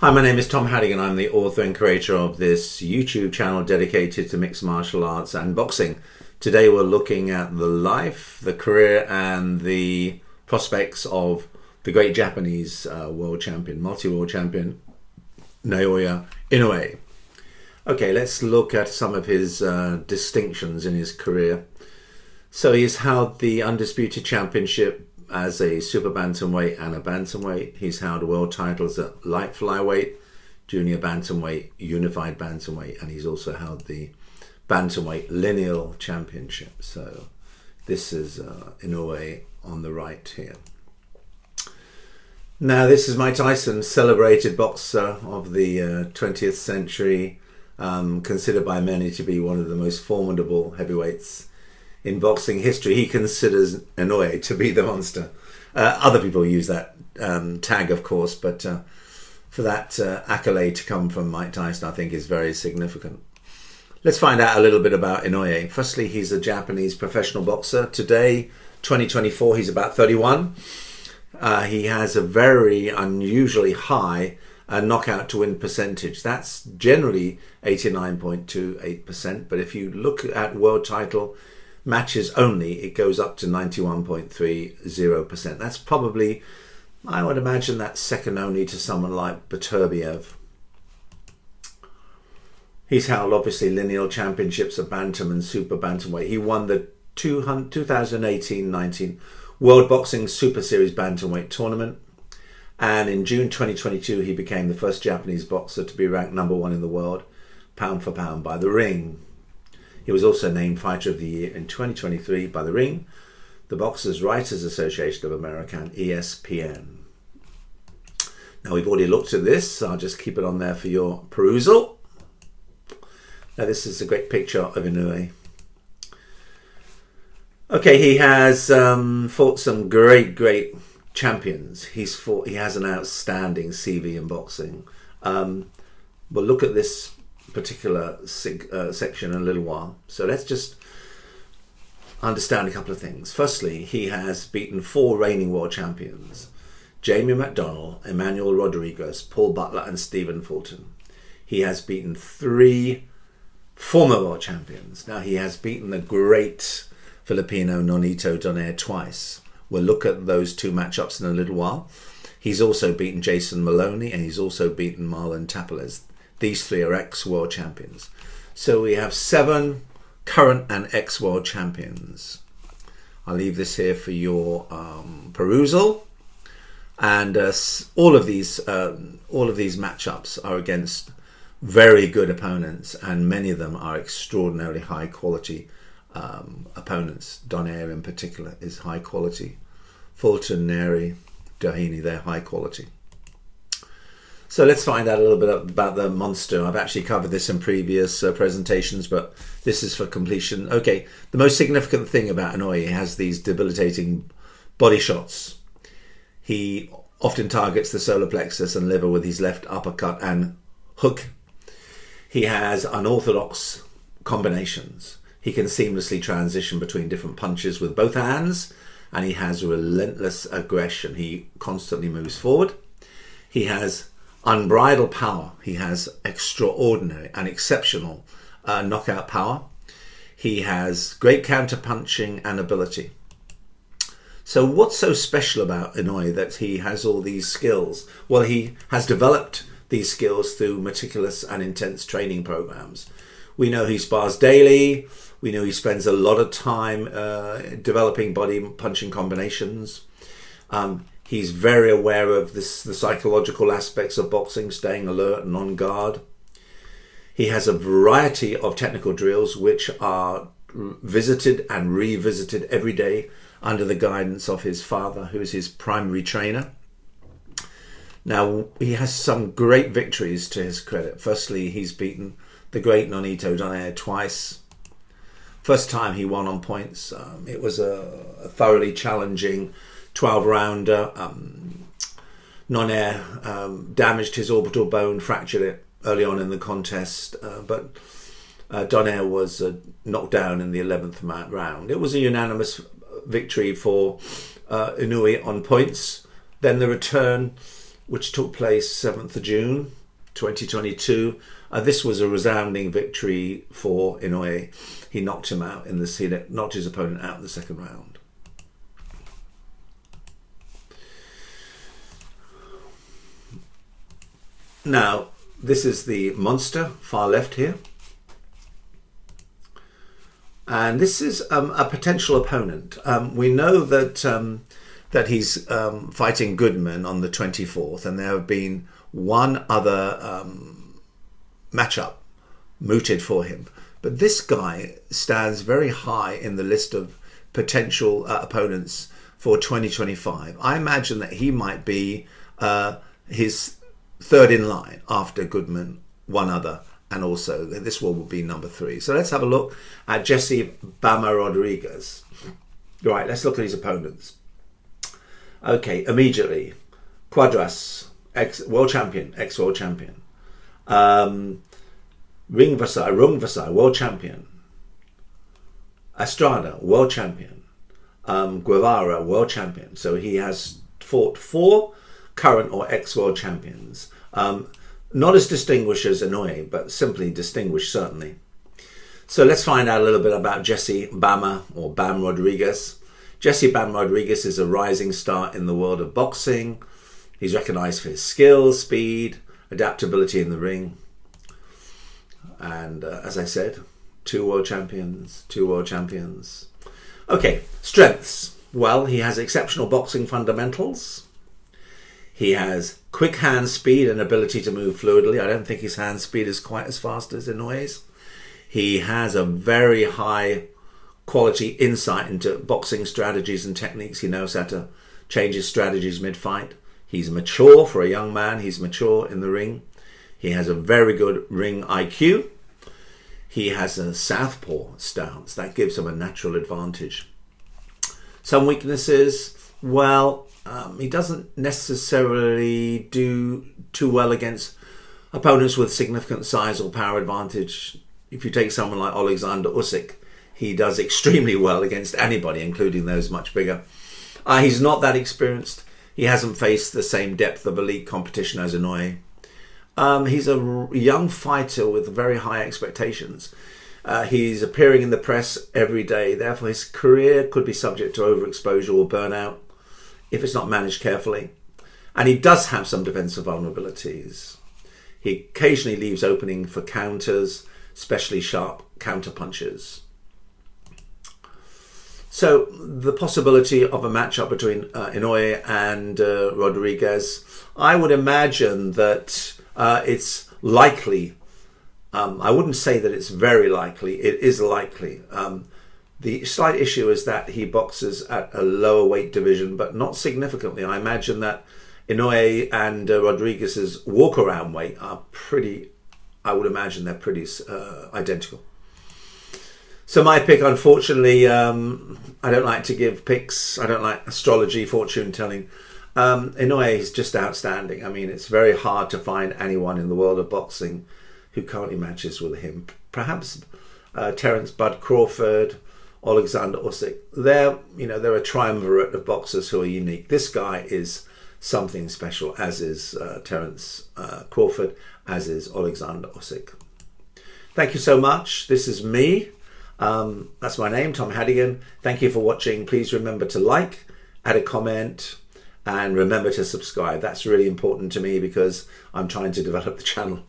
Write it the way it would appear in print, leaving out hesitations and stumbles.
Hi, my name is Tom Haddigan. I'm the author and creator of this YouTube channel dedicated to mixed martial arts and boxing. Today we're looking at the life, the career and the prospects of the great Japanese world champion, multi-world champion, Naoya Inoue. Okay, let's look at some of his distinctions in his career. So he's held the Undisputed Championship as a super bantamweight and a bantamweight. He's held world titles at light flyweight, junior bantamweight, unified bantamweight, and he's also held the bantamweight lineal championship. So this is Inoue on the right here. Now this is Mike Tyson, celebrated boxer of the 20th century, considered by many to be one of the most formidable heavyweights in boxing history. He considers Inoue to be the monster. Other people use that tag, of course, but for that accolade to come from Mike Tyson, I think is very significant. Let's find out a little bit about Inoue. Firstly, he's a Japanese professional boxer. Today, 2024, he's about 31. He has a very unusually high knockout to win percentage. That's generally 89.28%, but if you look at world title matches only, it goes up to 91.30%. That's probably, I would imagine, that's second only to someone like Beterbiev. He's held obviously lineal championships of bantam and super bantamweight. He won the 2018-19 World Boxing Super Series bantamweight tournament, and in June 2022 he became the first Japanese boxer to be ranked #1 in the world pound for pound by The Ring. He was also named Fighter of the Year in 2023 by The Ring, the Boxers Writers Association of America, and ESPN. Now we've already looked at this, so I'll just keep it on there for your perusal. Now this is a great picture of Inoue. Okay, he has fought some great champions. He has an outstanding CV in boxing. But look at this particular section in a little while. So let's just understand a couple of things. Firstly, he has beaten 4 reigning world champions: Jamie McDonnell, Emmanuel Rodriguez, Paul Butler and Stephen Fulton. He has beaten 3 former world champions. Now he has beaten the great Filipino Nonito Donaire twice. We'll look at those 2 matchups in a little while. He's also beaten Jason Maloney and he's also beaten Marlon Tapales. These 3 are ex-world champions. So we have 7 current and ex-world champions. I'll leave this here for your perusal. And all of these matchups are against very good opponents, and many of them are extraordinarily high quality opponents. Donaire in particular is high quality. Fulton, Neri, Doheny, they're high quality. So let's find out a little bit about the monster. I've actually covered this in previous presentations, but this is for completion. Okay, the most significant thing about Inoue, he has these debilitating body shots. He often targets the solar plexus and liver with his left uppercut and hook. He has unorthodox combinations. He can seamlessly transition between different punches with both hands, and he has relentless aggression. He constantly moves forward. He has unbridled power. He has extraordinary and exceptional knockout power. He has great counter punching and ability. So what's so special about Inoue that he has all these skills? Well, he has developed these skills through meticulous and intense training programs. We know he spars daily. We know he spends a lot of time developing body punching combinations. He's very aware of the psychological aspects of boxing, staying alert and on guard. He has a variety of technical drills which are visited and revisited every day under the guidance of his father, who is his primary trainer. Now, he has some great victories to his credit. Firstly, he's beaten the great Nonito Donaire twice. First time he won on points. It was a thoroughly challenging 12-rounder. Donaire damaged his orbital bone, fractured it early on in the contest, but Donaire was knocked down in the 11th round. It was a unanimous victory for Inoue on points. Then the return which took place 7th of June 2022. This was a resounding victory for Inoue. He knocked him out in he knocked his opponent out in the second round. Now, this is the monster far left here. And this is a potential opponent. We know that he's fighting Goodman on the 24th, and there have been one other matchup mooted for him. But this guy stands very high in the list of potential opponents for 2025. I imagine that he might be his third in line after Goodman, one other, and also this one will be number 3. So let's have a look at Jesse Bama Rodriguez. Right, let's look at his opponents. Okay, immediately, Quadras, ex-world champion, ex-world champion. Rung Vasai, world champion. Estrada, world champion. Guevara, world champion. So he has fought 4 current or ex-world champions. Not as distinguished as Inoue, but simply distinguished, certainly. So let's find out a little bit about Jesse Bama, or Bam Rodriguez. Jesse Bam Rodriguez is a rising star in the world of boxing. He's recognized for his skill, speed, adaptability in the ring. And as I said, 2 world champions, 2 world champions. Okay, strengths. Well, he has exceptional boxing fundamentals. He has quick hand speed and ability to move fluidly. I don't think his hand speed is quite as fast as Inoue's. He has a very high quality insight into boxing strategies and techniques. He knows how to change his strategies mid-fight. He's mature for a young man. He's mature in the ring. He has a very good ring IQ. He has a southpaw stance. That gives him a natural advantage. Some weaknesses, well, he doesn't necessarily do too well against opponents with significant size or power advantage. If you take someone like Alexander Usyk, he does extremely well against anybody, including those much bigger. He's not that experienced. He hasn't faced the same depth of elite competition as Inoue. He's a young fighter with very high expectations. He's appearing in the press every day. Therefore, his career could be subject to overexposure or burnout if it's not managed carefully. And he does have some defensive vulnerabilities. He occasionally leaves opening for counters, especially sharp counter punches. So the possibility of a matchup between Inoue and Rodriguez, I would imagine that it's likely. I wouldn't say that it's very likely. It is likely. The slight issue is that he boxes at a lower weight division, but not significantly. I imagine that Inoue and Rodriguez's walk-around weight are pretty, I would imagine they're pretty identical. So my pick, unfortunately, I don't like to give picks. I don't like astrology, fortune telling. Inoue is just outstanding. I mean, it's very hard to find anyone in the world of boxing who currently matches with him. Perhaps Terence Bud Crawford, Alexander Usyk. They're a triumvirate of boxers who are unique. This guy is something special, as is Terence Crawford, as is Alexander Usyk. Thank you so much. This is me. That's my name, Tom Hadigan. Thank you for watching. Please remember to like, add a comment, and remember to subscribe. That's really important to me because I'm trying to develop the channel.